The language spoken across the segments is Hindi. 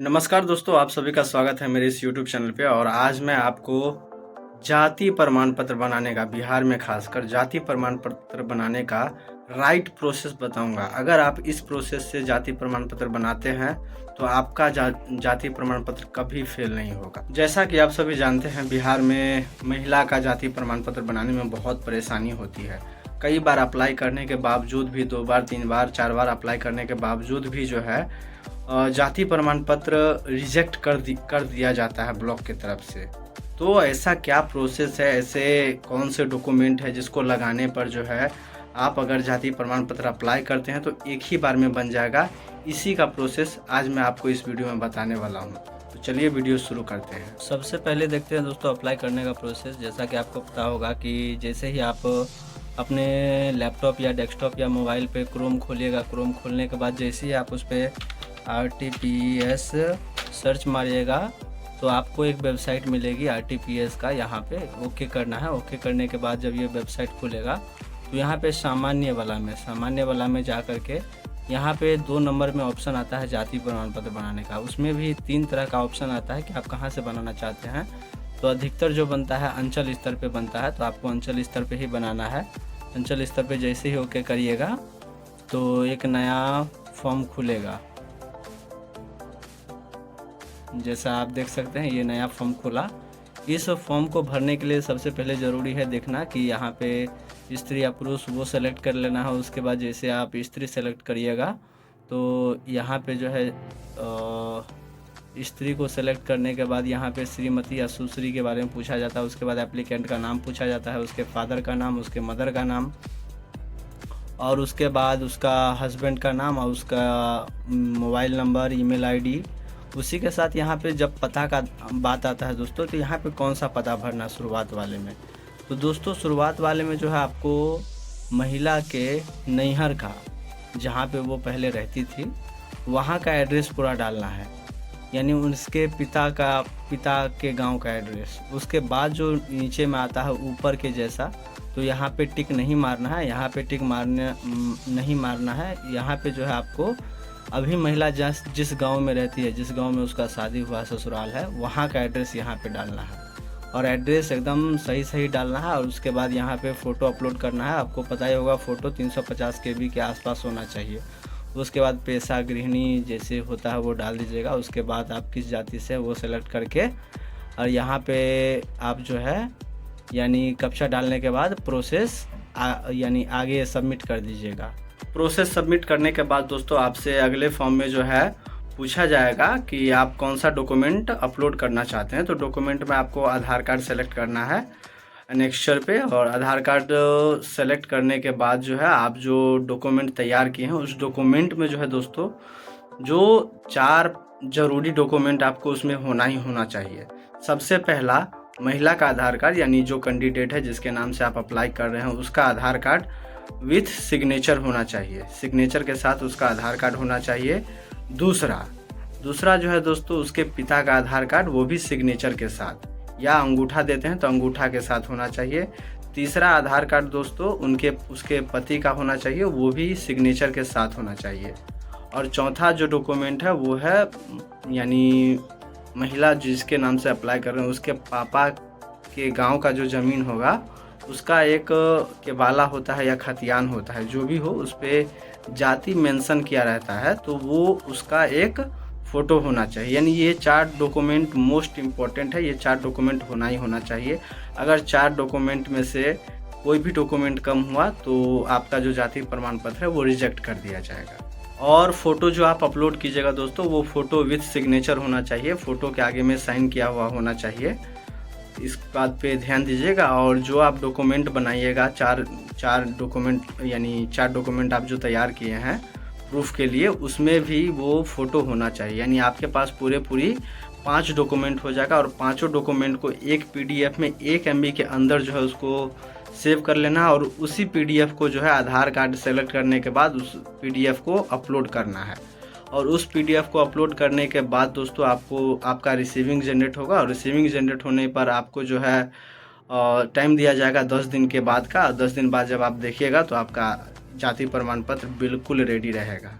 नमस्कार दोस्तों, आप सभी का स्वागत है मेरे इस यूट्यूब चैनल पे। और आज मैं आपको जाति प्रमाण पत्र बनाने का, बिहार में खासकर जाति प्रमाण पत्र बनाने का राइट प्रोसेस बताऊंगा। अगर आप इस प्रोसेस से जाति प्रमाण पत्र बनाते हैं तो आपका जाति प्रमाण पत्र कभी फेल नहीं होगा। जैसा कि आप सभी जानते हैं, बिहार में महिला का जाति प्रमाण पत्र बनाने में बहुत परेशानी होती है। कई बार अप्लाई करने के बावजूद भी, 2 बार 3 बार 4 बार अप्लाई करने के बावजूद भी जो है जाति प्रमाण पत्र रिजेक्ट कर दिया जाता है ब्लॉक की तरफ से। तो ऐसा क्या प्रोसेस है, ऐसे कौन से डॉक्यूमेंट है जिसको लगाने पर जो है आप अगर जाति प्रमाण पत्र अप्लाई करते हैं तो एक ही बार में बन जाएगा। इसी का प्रोसेस आज मैं आपको इस वीडियो में बताने वाला हूं। तो चलिए वीडियो शुरू करते हैं। सबसे पहले देखते हैं दोस्तों अप्लाई करने का प्रोसेस। जैसा कि आपको पता होगा कि जैसे ही आप अपने लैपटॉप या डेस्कटॉप या मोबाइल पे क्रोम खोलिएगा, क्रोम खोलने के बाद जैसे ही आप उस पर RTPS सर्च मारिएगा तो आपको एक वेबसाइट मिलेगी RTPS का। यहाँ पे ओके करना है। ओके करने के बाद जब ये वेबसाइट खुलेगा तो यहाँ पे सामान्य वाला में जा कर के यहाँ पे 2 नंबर में ऑप्शन आता है जाति प्रमाण पत्र बनाने का। उसमें भी 3 तरह का ऑप्शन आता है कि आप कहाँ से बनाना चाहते हैं। तो अधिकतर जो बनता है अंचल स्तर पे बनता है, तो आपको अंचल स्तर पे ही बनाना है। अंचल स्तर पे जैसे ही ओके करिएगा तो एक नया फॉर्म खुलेगा। जैसा आप देख सकते हैं ये नया फॉर्म खुला। इस फॉर्म को भरने के लिए सबसे पहले ज़रूरी है देखना कि यहाँ पे स्त्री या पुरुष वो सेलेक्ट कर लेना है। उसके बाद जैसे आप स्त्री सेलेक्ट करिएगा तो यहाँ पे जो है स्त्री को सेलेक्ट करने के बाद यहाँ पे श्रीमती या सुश्री के बारे में पूछा जाता है। उसके बाद एप्लीकेंट का नाम पूछा जाता है, उसके फादर का नाम, उसके मदर का नाम, और उसके बाद उसका हस्बैंड का नाम और उसका मोबाइल नंबर, ईमेल आईडी। उसी के साथ यहाँ पे जब पता का बात आता है दोस्तों, तो यहाँ पे कौन सा पता भरना शुरुआत वाले में। तो दोस्तों शुरुआत वाले में जो है आपको महिला के नैहर का, जहाँ पे वो पहले रहती थी, वहाँ का एड्रेस पूरा डालना है, यानी उसके पिता के गांव का एड्रेस। उसके बाद जो नीचे में आता है ऊपर के जैसा, तो यहाँ पे टिक नहीं मारना है, यहाँ पे टिक नहीं मारना है। यहाँ पे जो है आपको अभी महिला जिस गांव में रहती है, जिस गांव में उसका शादी हुआ ससुराल है, वहाँ का एड्रेस यहाँ पे डालना है और एड्रेस एकदम सही डालना है। और उसके बाद यहाँ पे फ़ोटो अपलोड करना है। आपको पता ही होगा फ़ोटो 350 KB के आसपास होना चाहिए। उसके बाद पेशा गृहिणी जैसे होता है वो डाल दीजिएगा। उसके बाद आप किस जाति से वो सेलेक्ट करके और यहाँ पे आप जो है यानी कप्चा डालने के बाद प्रोसेस यानी आगे सबमिट कर दीजिएगा। प्रोसेस सबमिट करने के बाद दोस्तों आपसे अगले फॉर्म में जो है पूछा जाएगा कि आप कौन सा डॉक्यूमेंट अपलोड करना चाहते हैं। तो डॉक्यूमेंट में आपको आधार कार्ड सेलेक्ट करना है एनेक्स्चर पे, और आधार कार्ड सेलेक्ट करने के बाद जो है आप जो डॉक्यूमेंट तैयार किए हैं उस डॉक्यूमेंट में जो है दोस्तों जो 4 जरूरी डॉक्यूमेंट आपको उसमें होना ही होना चाहिए। सबसे पहला महिला का आधार कार्ड, यानी जो कैंडिडेट है जिसके नाम से आप अप्लाई कर रहे हैं उसका आधार कार्ड विथ सिग्नेचर होना चाहिए। सिग्नेचर के साथ उसका आधार कार्ड होना चाहिए। दूसरा जो है दोस्तों उसके पिता का आधार कार्ड, वो भी सिग्नेचर के साथ, या अंगूठा देते हैं तो अंगूठा के साथ होना चाहिए। तीसरा आधार कार्ड दोस्तों उसके पति का होना चाहिए, वो भी सिग्नेचर के साथ होना चाहिए। और चौथा जो डॉक्यूमेंट है वो है यानी महिला जिसके नाम से अप्लाई कर रहे हैं उसके पापा के गांव का जो ज़मीन होगा उसका एक केबाला होता है या खतियान होता है, जो भी हो उस पर जाति मेंशन किया रहता है, तो वो उसका एक फ़ोटो होना चाहिए। यानी ये 4 डॉक्यूमेंट मोस्ट इम्पॉर्टेंट है। ये 4 डॉक्यूमेंट होना ही होना चाहिए। अगर 4 डॉक्यूमेंट में से कोई भी डॉक्यूमेंट कम हुआ तो आपका जो जाति प्रमाण पत्र है वो रिजेक्ट कर दिया जाएगा। और फ़ोटो जो आप अपलोड कीजिएगा दोस्तों वो फ़ोटो विथ सिग्नेचर होना चाहिए। फ़ोटो के आगे में साइन किया हुआ होना चाहिए। इस बात पे ध्यान दीजिएगा। और जो आप डॉक्यूमेंट बनाइएगा, 4 डॉक्यूमेंट यानी 4 डॉक्यूमेंट आप जो तैयार किए हैं प्रूफ के लिए, उसमें भी वो फ़ोटो होना चाहिए। यानी आपके पास पूरी 5 डॉक्यूमेंट हो जाएगा। और पाँचों डॉक्यूमेंट को एक PDF में 1 MB के अंदर जो है उसको सेव कर लेना है। और उसी PDF को जो है आधार कार्ड सेलेक्ट करने के बाद उस PDF को अपलोड करना है। और उस PDF को अपलोड करने के बाद दोस्तों आपका रिसीविंग जनरेट होगा। और रिसीविंग जनरेट होने पर आपको जो है टाइम दिया जाएगा 10 दिन के बाद का। 10 दिन बाद जब आप देखिएगा तो आपका जाति प्रमाण पत्र बिल्कुल रेडी रहेगा।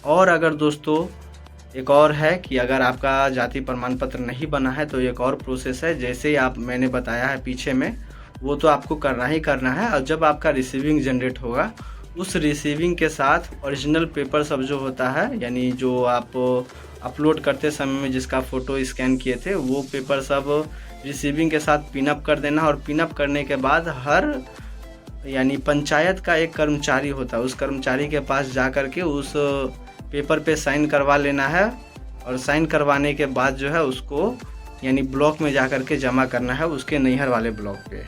और अगर दोस्तों एक और है कि अगर आपका जाति प्रमाण पत्र नहीं बना है तो एक और प्रोसेस है, जैसे आप मैंने बताया है पीछे में, वो तो आपको करना ही करना है। और जब आपका रिसीविंग जनरेट होगा, उस रिसीविंग के साथ ओरिजिनल पेपर सब जो होता है, यानी जो आप अपलोड करते समय में जिसका फ़ोटो स्कैन किए थे, वो पेपर सब रिसीविंग के साथ पिनअप कर देना। और पिनअप करने के बाद हर यानी पंचायत का एक कर्मचारी होता है, उस कर्मचारी के पास जा कर के उस पेपर पे साइन करवा लेना है। और साइन करवाने के बाद जो है उसको यानी ब्लॉक में जा कर के जमा करना है, उसके नैहर वाले ब्लॉक पे।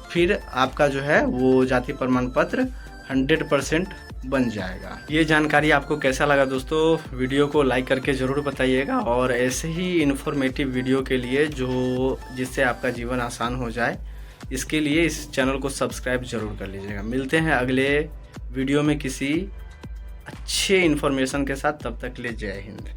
फिर आपका जो है वो जाति प्रमाण पत्र 100% बन जाएगा। ये जानकारी आपको कैसा लगा दोस्तों? वीडियो को लाइक करके ज़रूर बताइएगा। और ऐसे ही इन्फॉर्मेटिव वीडियो के लिए जिससे आपका जीवन आसान हो जाए, इसके लिए इस चैनल को सब्सक्राइब ज़रूर कर लीजिएगा। मिलते हैं अगले वीडियो में किसी अच्छे इन्फॉर्मेशन के साथ, तब तक के लिए जय हिंद।